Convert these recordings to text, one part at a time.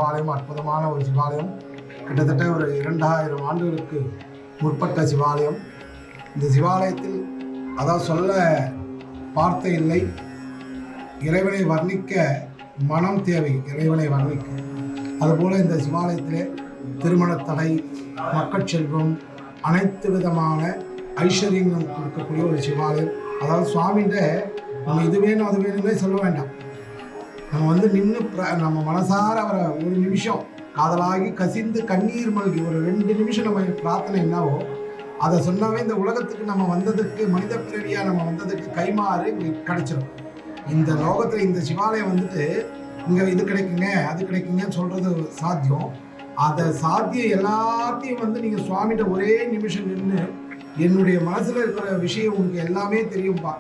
சிவாலயம் அற்புதமான ஒரு சிவாலயம். கிட்டத்தட்ட ஒரு 2000 ஆண்டுகளுக்கு முற்பட்ட சிவாலயம். இந்த சிவாலயத்தில் அதாவது சொல்ல வார்த்தை இல்லை, இறைவனை வர்ணிக்க மனம் தேவை, இறைவனை வர்ணிக்க. அதுபோல் இந்த சிவாலயத்திலே திருமண தடை, மக்கள் செல்வம், அனைத்து விதமான ஐஸ்வர்யங்களும் கொடுக்கக்கூடிய ஒரு சிவாலயம். அதாவது சுவாமிகிட்ட நம்ம இது வேணும் அது வேணுமே சொல்ல வேண்டாம். நம்ம வந்து நின்று நம்ம மனசார அவரை ஒரு நிமிஷம் காதலாகி கசிந்து கண்ணீர் மல்கி ஒரு 2 நிமிஷம் நம்ம பிரார்த்தனை என்னவோ அதை சொன்னாவே இந்த உலகத்துக்கு நம்ம வந்ததுக்கு, மனித பிறவியாக நம்ம வந்ததுக்கு கைமாறு கிடைச்சிடும். இந்த லோகத்தில் இந்த சிவாலயம் வந்துட்டு இங்கே இது கிடைக்குங்க அது கிடைக்குங்கன்னு சொல்கிறது சாத்தியம். அதை சாத்தியம் எல்லாத்தையும் வந்து நீங்கள் சுவாமிகிட்ட ஒரே நிமிஷம் நின்று என்னுடைய மனசில் இருக்கிற விஷயம் உனக்கு எல்லாமே தெரியும்பா,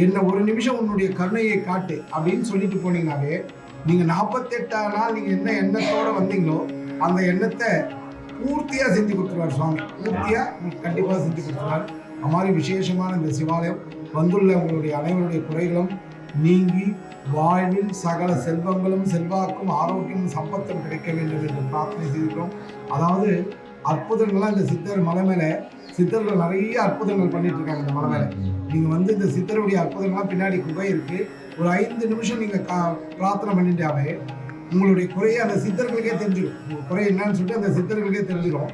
என்ன ஒரு நிமிஷம் உன்னுடைய கருணையை காட்டு அப்படின்னு சொல்லிட்டு போனீங்கன்னாவே நீங்கள் 48 நாள் நீங்கள் என்ன எண்ணத்தோடு வந்தீங்களோ அந்த எண்ணத்தை பூர்த்தியாக செஞ்சு கொடுத்துருவார் சுவாமி. பூர்த்தியாக கண்டிப்பாக செஞ்சு கொடுத்துருவார். அது மாதிரி விசேஷமான இந்த சிவாலயம் வந்துள்ள உங்களுடைய அனைவருடைய குறைகளும் நீங்கி வாழ்வில் சகல செல்வங்களும் செல்வாக்கும் ஆரோக்கியமும் சம்பத்தும் கிடைக்க வேண்டும் என்று பிரார்த்தனை செய்திருக்கிறோம். அதாவது அற்புதங்கள்லாம் இந்த சித்தர் மலை மேலே சித்தர்கள் நிறைய அற்புதங்கள் பண்ணிட்டு இருக்காங்க இந்த மலை மேலே. நீங்கள் வந்து இந்த சித்தருடைய அற்புதங்கள்லாம் பின்னாடி குகை இருக்குது. ஒரு 5 நிமிஷம் நீங்கள் பிரார்த்தனை பண்ணிட்டாவே உங்களுடைய குறையை அந்த சித்தர்களுக்கே தெரிஞ்சிடும். உங்கள் குறை என்னன்னு சொல்லிட்டு அந்த சித்தர்களுக்கே தெரிஞ்சிடும்.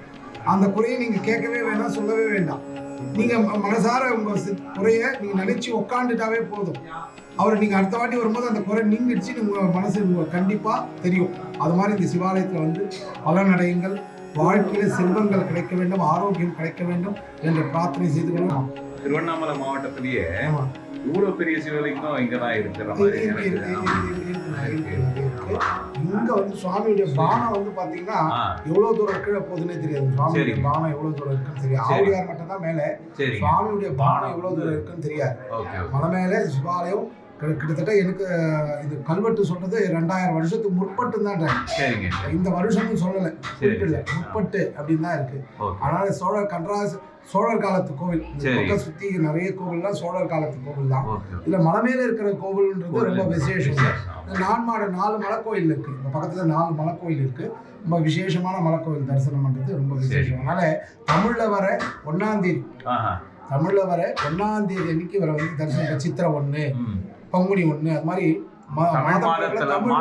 அந்த குறையை நீங்கள் கேட்கவே வேண்டாம், சொல்லவே வேண்டாம். நீங்கள் மனசார உங்கள் குறையை நீங்கள் நினச்சி உக்காந்துட்டாவே போதும். அவர் நீங்கள் அடுத்த வாட்டி வரும்போது அந்த குறை நீங்கிடுச்சு உங்கள் மனசு கண்டிப்பாக தெரியும். அது மாதிரி இந்த சிவாலயத்தில் வந்து பலனடையுங்கள். வாழ்க்கையில் செல்வங்கள் கிடைக்க வேண்டும், ஆரோக்கியம் கிடைக்க வேண்டும் என்று பிரார்த்தனை செய்து கொள்ளலாம். திருவண்ணாமலை மாவட்டத்திலேயே இவ்வளவு பெரிய சிவலிங்கம் இங்கதான் இருக்கிற மாதிரி இங்க வந்து சுவாமியுடைய பானம் வந்து பாத்தீங்கன்னா எவ்வளவு தூரம் கீழே போகுதுன்னே தெரியாது. சுவாமியுடைய பானம் எவ்வளவு தூரம் இருக்குன்னு தெரியாது. ஆவுடையார் மட்டும் தான் மேல, சுவாமியுடைய பானம் எவ்வளவு தூரம் இருக்குன்னு தெரியாது. மலை மேல சிவாலயம் கிட்டத்தட்ட எனக்கு இது கல்வெட்டு சொல்றது 2000 வருஷத்துக்கு முற்பட்டு தான். இந்த வருஷம்னு சொல்லலை, குறிப்பிடல, முற்பட்டு அப்படின்னு தான் இருக்கு. அதனால சோழர் காலத்து கோவில் சுத்தி நிறைய கோவில்லாம் சோழர் காலத்து கோவில் தான். இதுல மலை மேல இருக்கிற கோவில்ன்றது ரொம்ப விசேஷம். 4 மலைக்கோயில் இருக்கு. இந்த பக்கத்துல 4 மலைக்கோயில் இருக்கு. ரொம்ப விசேஷமான மலைக்கோவில் தரிசனம் பண்றது ரொம்ப விசேஷம். அதனால தமிழ்ல வர 1ஆம் தேதி அன்னைக்கு வர வந்து தரிசனம். சித்திரை 1, பங்குனி 1, அது மாதிரி தமிழ்